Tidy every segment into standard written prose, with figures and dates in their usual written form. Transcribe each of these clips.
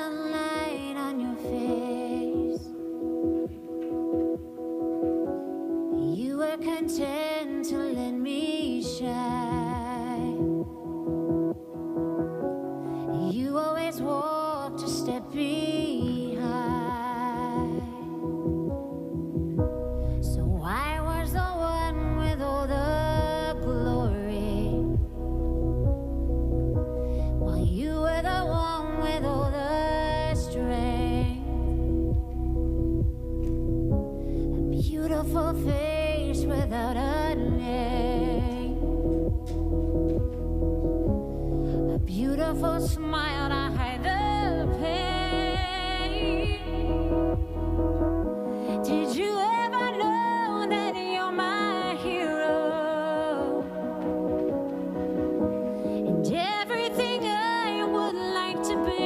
sunlight on your face. You were content to let me shine. You always walked a step behind. So I was the one with all the glory, while you were the one with all the strength. A beautiful face without a name, a beautiful smile to hide the pain. Did you ever know that you're my hero, and everything I would like to be?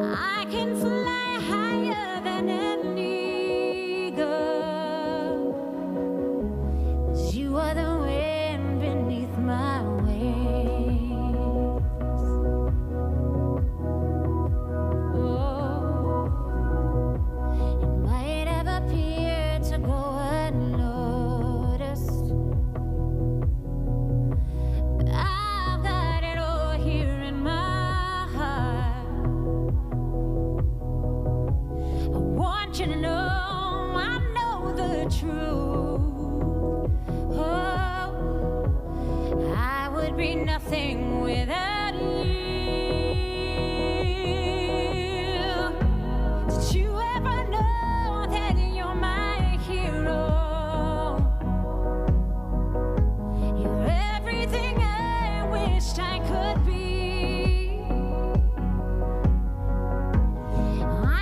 I can fly higher than an eagle, 'cause you are the wind beneath my wings. Oh, it might have appeared to go unnoticed, but I've got it all here in my heart. I want you to know I know the truth. Oh, I would be nothing without you. Did you ever know that you're my hero? You're everything I wished I could be.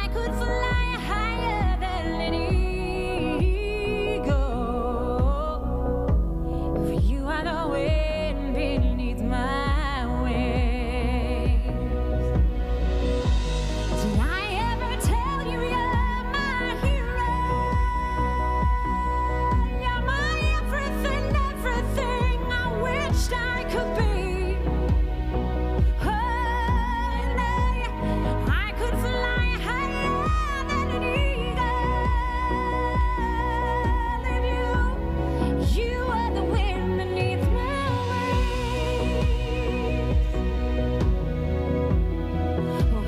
I could fly higher than an eagle, for you are the wind beneath my wings. Did I ever tell you you're my hero? You're my everything, everything I wished I could be. Oh, and I could fly higher than an eagle. And you are the wind beneath my wings.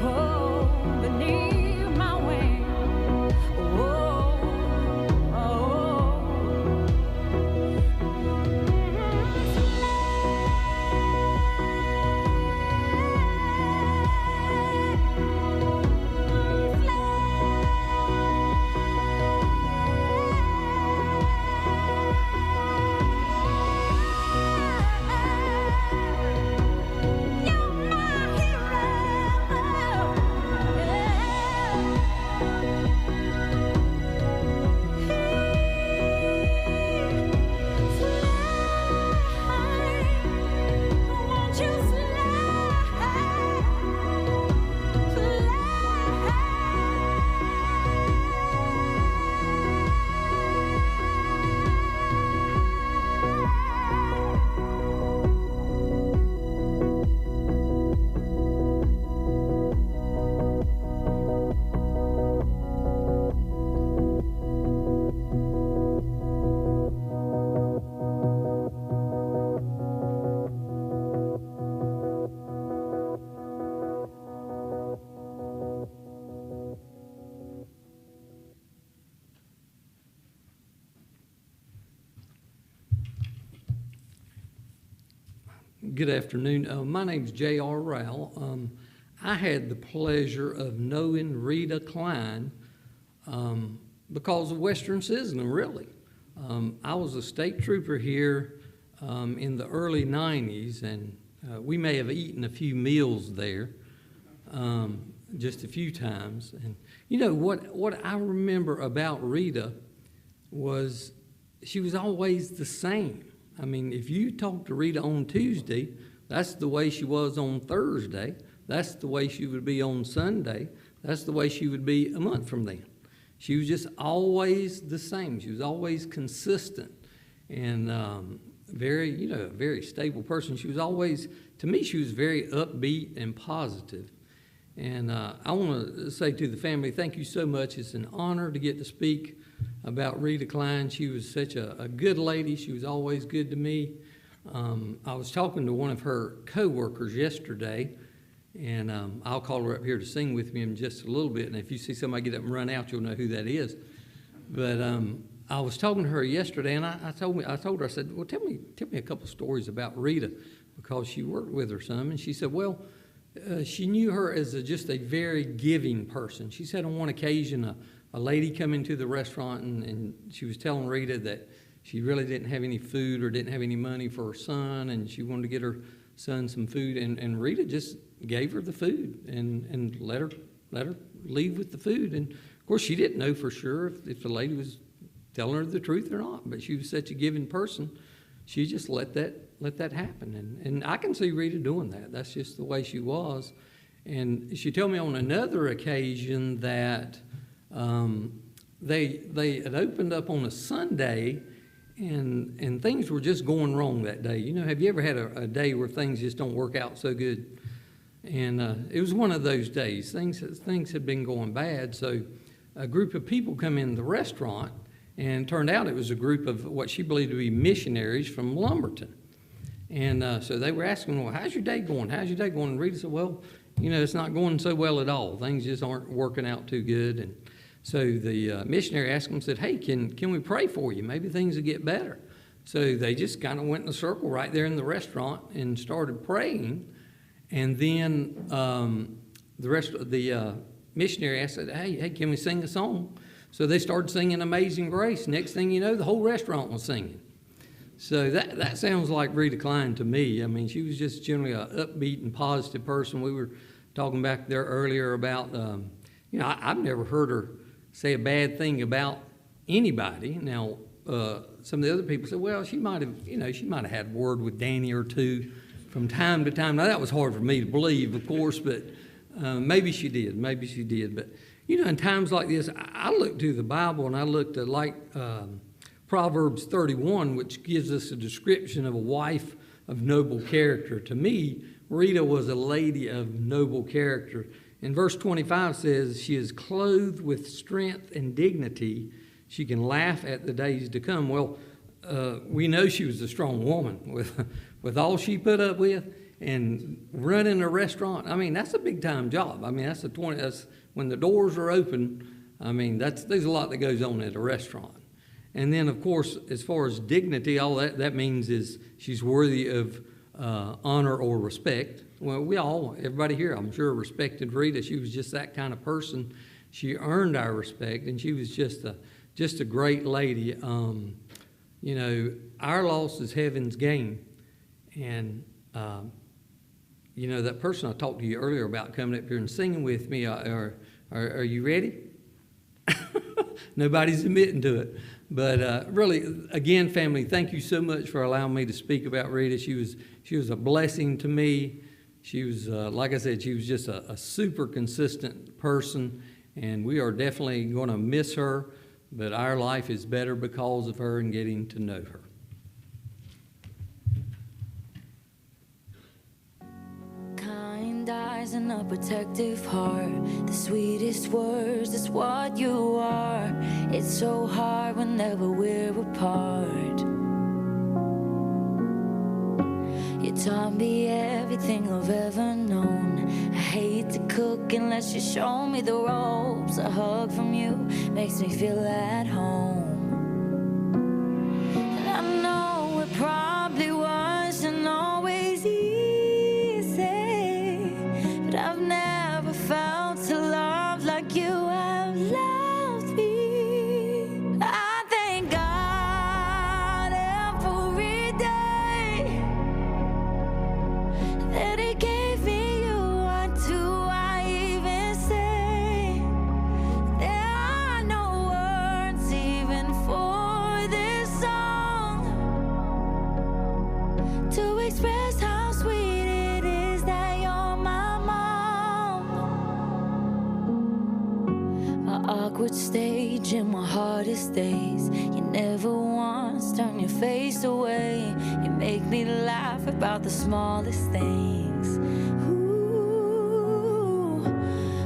Oh, beneath my wings. Oh, you're my hero. Won't you Good afternoon. My name's J.R. Rowell. I had the pleasure of knowing Rita Cline because of Western Sizzling, really. I was a state trooper here in the early 90s, and we may have eaten a few meals there, just a few times. And you know, what I remember about Rita was she was always the same. I mean, if you talk to Rita on Tuesday, that's the way she was on Thursday. That's the way she would be on Sunday. That's the way she would be a month from then. She was just always the same. She was always consistent and very stable person. She was always to me, she was very upbeat and positive. And I want to say to the family, thank you so much. It's an honor to get to speak about Rita Cline. She was such a good lady. She was always good to me. I was talking to one of her co-workers yesterday, and I'll call her up here to sing with me in just a little bit. And if you see somebody get up and run out, you'll know who that is. But I was talking to her yesterday, and I told her, I said, well, tell me a couple stories about Rita, because she worked with her some. And she said, well, she knew her as just a very giving person. She said on one occasion, a lady come into the restaurant, and she was telling Rita that she really didn't have any food or didn't have any money for her son, and she wanted to get her son some food. And Rita just gave her the food and let her leave with the food. And of course, she didn't know for sure if the lady was telling her the truth or not, but she was such a giving person. She just let that happen. And I can see Rita doing that. That's just the way she was. And she told me on another occasion that they had opened up on a Sunday, and things were just going wrong that day. You know, have you ever had a day where things just don't work out so good? And it was one of those days. Things had been going bad, so a group of people come in the restaurant, and it turned out it was a group of what she believed to be missionaries from Lumberton. And so they were asking, well, how's your day going? How's your day going? And Rita said, well, you know, it's not going so well at all. Things just aren't working out too good. And so the missionary asked them, said, hey, can we pray for you? Maybe things will get better. So they just kind of went in a circle right there in the restaurant and started praying. And then the rest of the missionary asked, hey, can we sing a song? So they started singing Amazing Grace. Next thing you know, the whole restaurant was singing. So that sounds like Rita Cline to me. I mean, she was just generally an upbeat and positive person. We were talking back there earlier about, you know, I've never heard her say a bad thing about anybody. Now, some of the other people said, well, she might have had a word with Danny or two from time to time. Now, that was hard for me to believe, of course, but maybe she did. But, you know, in times like this, I look to the Bible, and I looked at Proverbs 31, which gives us a description of a wife of noble character. To me, Rita was a lady of noble character. And verse 25 says, she is clothed with strength and dignity. She can laugh at the days to come. Well, we know she was a strong woman with all she put up with and running a restaurant. I mean, that's a big-time job. I mean, that's when the doors are open. I mean, there's a lot that goes on at a restaurant. And then, of course, as far as dignity, all that means is she's worthy of honor or respect. Well, everybody here, I'm sure, respected Rita. She was just that kind of person. She earned our respect, and she was just a great lady. You know, our loss is heaven's gain. And, you know, that person I talked to you earlier about coming up here and singing with me, are you ready? Nobody's admitting to it. But really, again, family, thank you so much for allowing me to speak about Rita. She was a blessing to me. She was, like I said, she was just a super consistent person, and we are definitely going to miss her, but our life is better because of her and getting to know her. Eyes and a protective heart, the sweetest words is what you are. It's so hard whenever we're apart. You taught me everything I've ever known. I hate to cook unless you show me the ropes. A hug from you makes me feel at home. And I know it probably wasn't always easy, I've never felt to love like you have loved me. I thank God every day that He gave me you. What do I even say? There are no words even for this song to express how sweet it is that you're my awkward stage refuge in my hardest days. You never once turn your face away. You make me laugh about the smallest things. Ooh,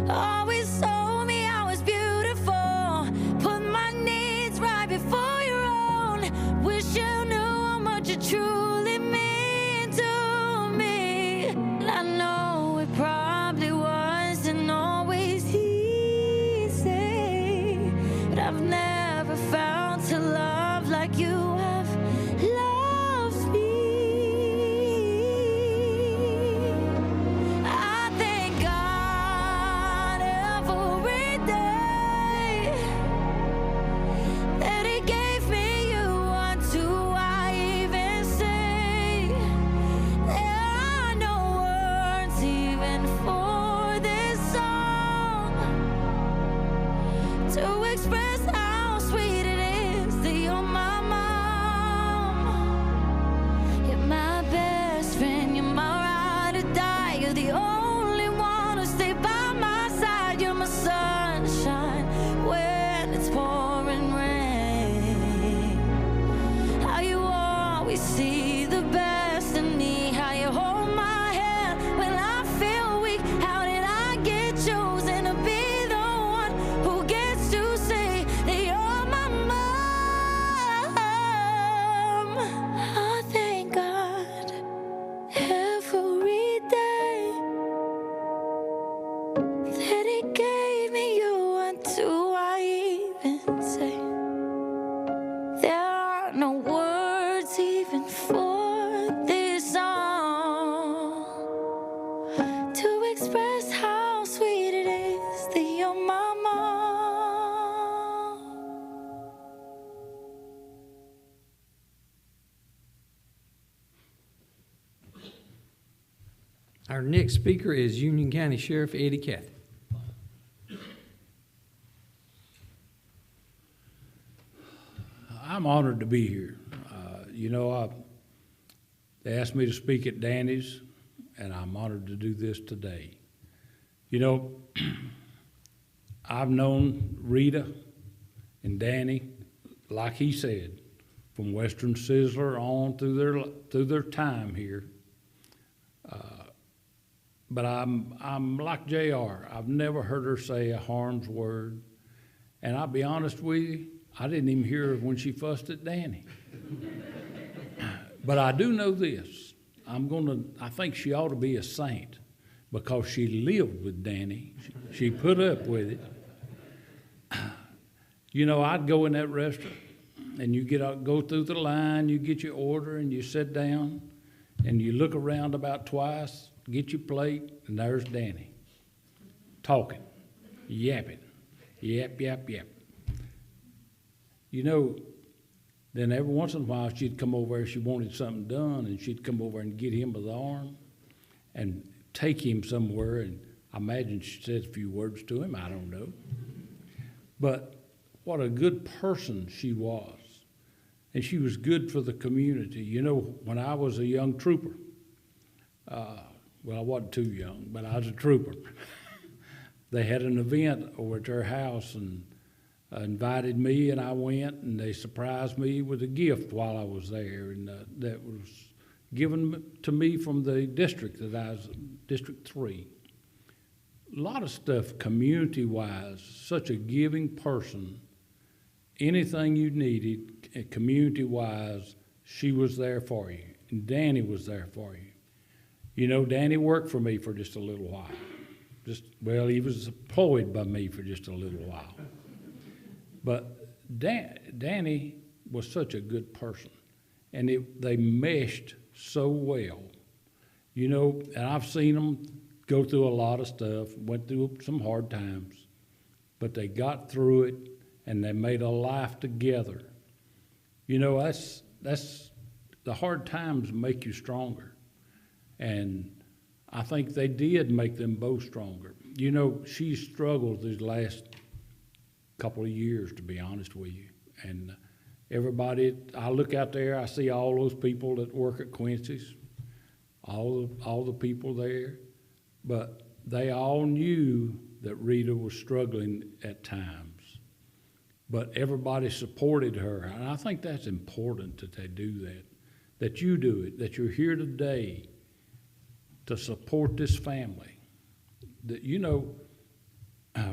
always told me I was beautiful. Put my needs right before your own. Wish you knew how much it truly meant to me. I know it probably wasn't always easy, but I've never found to love like you have loved me. I thank God every day that He gave me you. What do I even say? There are no words even for this song to express how sweet it is that you're my mom. You're my best friend, you're my ride or die. You're the only one who stay by my side. You're my sunshine when it's pouring rain. How you always see the best in me. How you hold my hand when I feel weak. How did I get chosen to be the one who gets to say that you're my mom? I thank God every day that He gave me you. What do I even say? There are no words even for this song to express how sweet it is that you're my mom. Our next speaker is Union County Sheriff Eddie Cathy. I'm honored to be here. They asked me to speak at Danny's, and I'm honored to do this today. You know, I've known Rita and Danny, like he said, from Western Sizzler on through their time here. But I'm like JR. I've never heard her say a harm's word. And I'll be honest with you, I didn't even hear her when she fussed at Danny. But I do know this. I think she ought to be a saint because she lived with Danny. She put up with it. You know, I'd go in that restaurant and you go through the line, you get your order and you sit down and you look around about twice, get your plate, and there's Danny talking, yapping, yap, yap, yap. You know, then every once in a while she'd come over if she wanted something done, and she'd come over and get him by the arm and take him somewhere, and I imagine she said a few words to him, I don't know. But what a good person she was. And she was good for the community. You know, when I was a young trooper, well, I wasn't too young, but I was a trooper. They had an event over at their house and invited me, and I went, and they surprised me with a gift while I was there, and that was given to me from the district that I was, District 3. A lot of stuff community-wise, such a giving person. Anything you needed, community-wise, she was there for you, and Danny was there for you. You know, Danny worked for me for just a little while. He was employed by me for just a little while. But Danny was such a good person, and they meshed so well. You know, and I've seen them go through a lot of stuff, went through some hard times, but they got through it, and they made a life together. You know, that's the hard times make you stronger. And I think they did make them both stronger. You know, she struggled these last couple of years, to be honest with you. And everybody, I look out there, I see all those people that work at Quincy's, all the people there, but they all knew that Rita was struggling at times. but everybody supported her. And I think that's important that they do that you do it, that you're here today to support this family. That,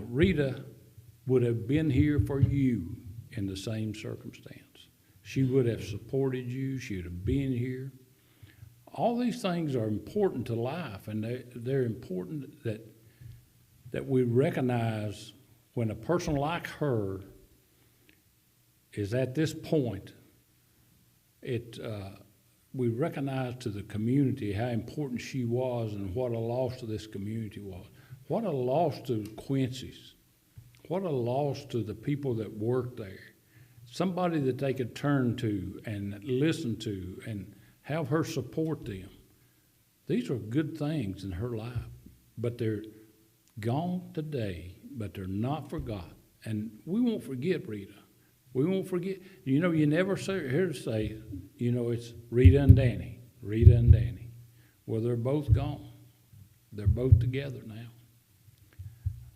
Rita would have been here for you in the same circumstance. She would have supported you. She would have been here. All these things are important to life, and they're important that we recognize when a person like her is at this point. We recognize to the community how important she was and what a loss to this community was. What a loss to Quincy's. What a loss to the people that work there. Somebody that they could turn to and listen to and have her support them. These are good things in her life, but they're gone today, but they're not forgot. And we won't forget Rita. We won't forget. You never hear to say, it's Rita and Danny, Rita and Danny. Well, they're both gone. They're both together now.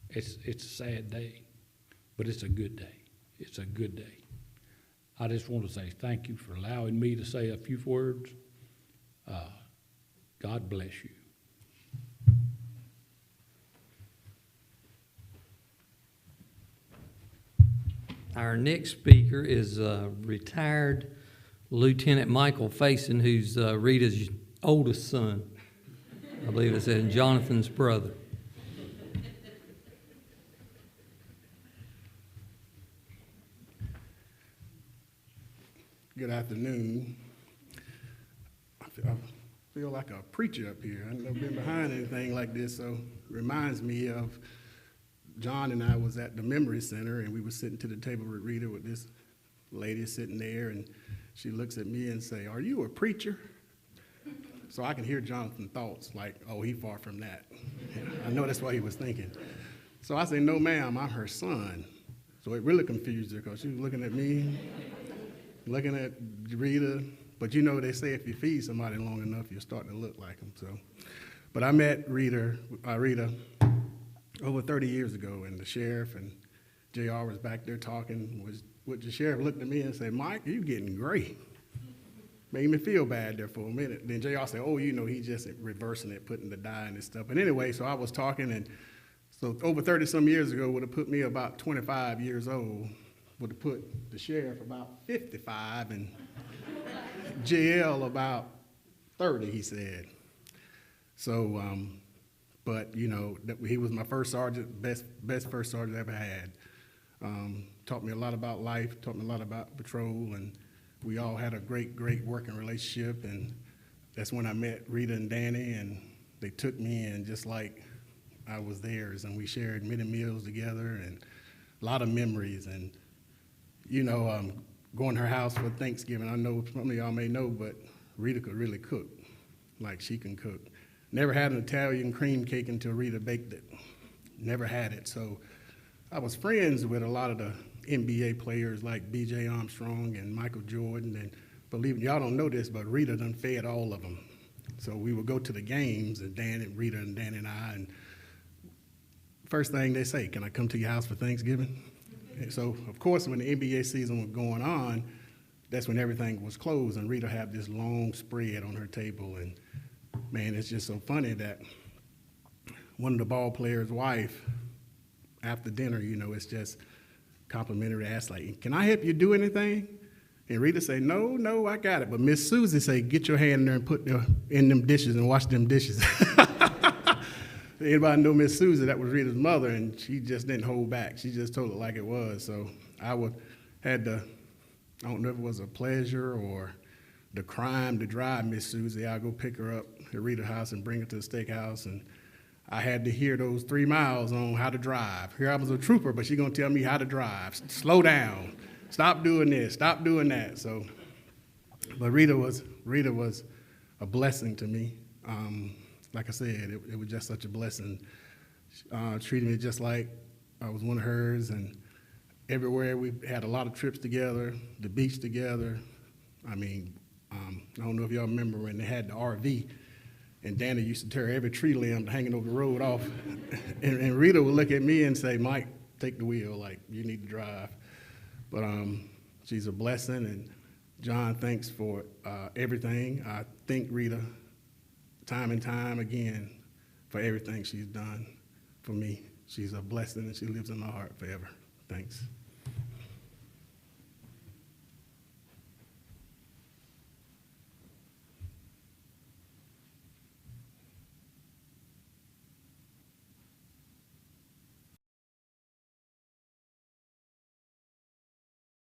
It's a sad day, but it's a good day. It's a good day. I just want to say thank you for allowing me to say a few words. God bless you. Our next speaker is retired Lieutenant Michael Faison, who's Rita's oldest son. I believe it said Jonathan's brother. Good afternoon. I feel like a preacher up here. I've never been behind anything like this, so it reminds me of John and I was at the Memory Center, and we were sitting to the table with Rita with this lady sitting there, and she looks at me and say, "Are you a preacher?" So I can hear Jonathan's thoughts like, "Oh, he far from that." I know that's what he was thinking. So I say, "No, ma'am, I'm her son." So it really confused her because she was looking at me, looking at Rita. But they say if you feed somebody long enough, you're starting to look like them. So, but I met Rita over 30 years ago, and the sheriff and JR was back there talking. The sheriff looked at me and said, "Mike, you getting gray." Made me feel bad there for a minute. Then JR said, "Oh, he's just reversing it, putting the dye in and stuff." But anyway, so I was talking, and so over 30 some years ago would have put me about 25 years old, would have put the sheriff about 55, and JL about 30, he said. So, but he was my first sergeant, best first sergeant I ever had. Taught me a lot about life, taught me a lot about patrol, and we all had a great working relationship. And that's when I met Rita and Danny, and they took me in just like I was theirs, and we shared many meals together and a lot of memories. And going to her house for Thanksgiving, I know some of y'all may know, but Rita could really cook, like she can cook. Never had an Italian cream cake until Rita baked it. Never had it. So I was friends with a lot of the NBA players like B.J. Armstrong and Michael Jordan. And believe me, y'all don't know this, but Rita done fed all of them. So we would go to the games, and Rita and Dan and I, and first thing they say, "Can I come to your house for Thanksgiving?" And so, of course, when the NBA season was going on, that's when everything was closed, and Rita had this long spread on her table. And man, it's just so funny that one of the ball players' wife, after dinner, it's just complimentary, asked like, "Can I help you do anything?" And Rita say, No, I got it. But Miss Susie say, "Get your hand in there and put in them dishes and wash them dishes." Anybody know Miss Susie? That was Rita's mother, and she just didn't hold back. She just told it like it was. So I don't know if it was a pleasure or the crime to drive Miss Susie. I'll go pick her up at Rita's house and bring her to the steakhouse, and I had to hear those 3 miles on how to drive. Here I was a trooper, but she's gonna tell me how to drive. Slow down. Stop doing this. Stop doing that. So, but Rita was a blessing to me. Like I said, it was just such a blessing. Treated me just like I was one of hers, and everywhere we had a lot of trips together, the beach together. I mean, I don't know if y'all remember when they had the RV, and Danny used to tear every tree limb hanging over the road off. and Rita would look at me and say, "Mike, take the wheel, like you need to drive." But she's a blessing, and John, thanks for everything. I thank Rita time and time again for everything she's done for me. She's a blessing, and she lives in my heart forever. Thanks.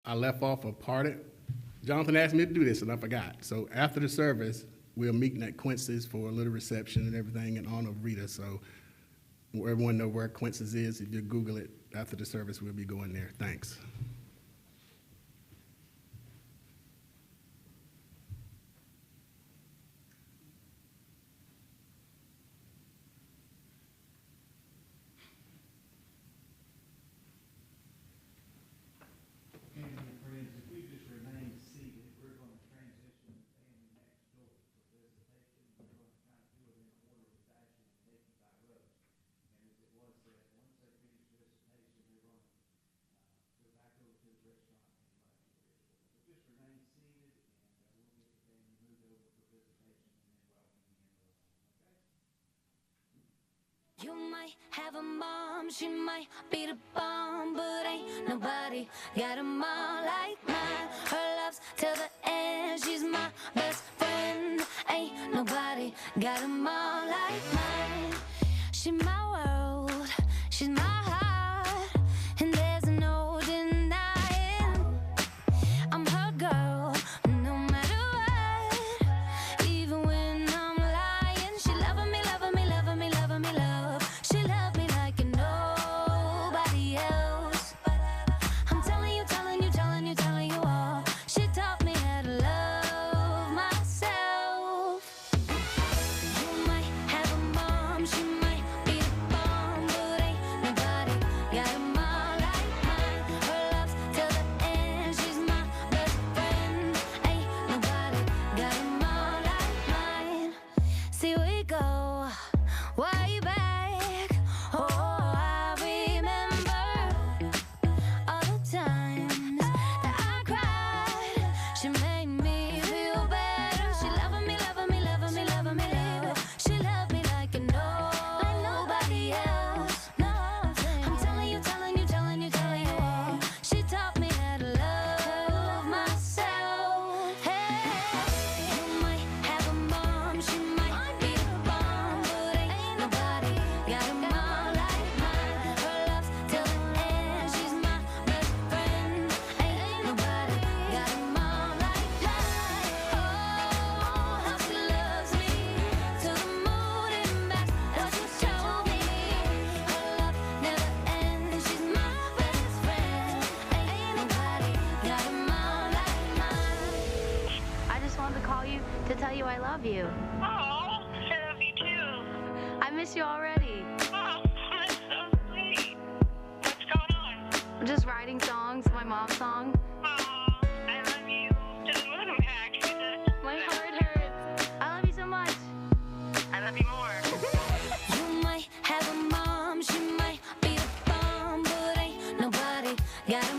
I left off a party. Jonathan asked me to do this, and I forgot. So after the service, we're meeting at Quincy's for a little reception and everything in honor of Rita. So everyone know where Quincy's is. If you Google it after the service, we'll be going there. Thanks. You might have a mom, she might be the bomb, but ain't nobody got a mom like mine. Her love's till the end, she's my best friend. Ain't nobody got a mom like mine. She's my world, she's my heart, and there's no denying I'm her girl, no matter what. Even when I'm lying, she loving me, loving me, loving me, loving me, love. She love me like nobody else. I'm telling you, telling you, telling you, telling you all. She taught me how to love myself. You might have a mom, she might be the bomb, but ain't nobody got a mom like mine. Her love's till the end, she's my best friend. Ain't nobody got a mom like mine. See, we go way back. Oh, I remember all the times that I cried. She made me feel better. She loving me, loving me, loving me, loving me, love. She loved me like nobody else. No, I'm telling you, telling you, telling you, telling you all. She taught me how to love myself. Hey, you might have a mom, she might be the bomb, but ain't nobody got a mom like mine. Her love's till the end, she's my best friend. Ain't nobody got a mom like mine. Oh, how she loves me, to the moon and back, what you told me. Her love never ends, she's my best friend. Ain't nobody got a mom like mine. I just wanted to call you to tell you I love you. Oh, I love you too. I miss you already. Oh, that's so sweet. What's going on? I'm just writing songs, my mom's song. Oh, I love you to the moon and back. My heart hurts. I love you so much. I love you more. You might have a mom, she might be the bomb, but ain't nobody got a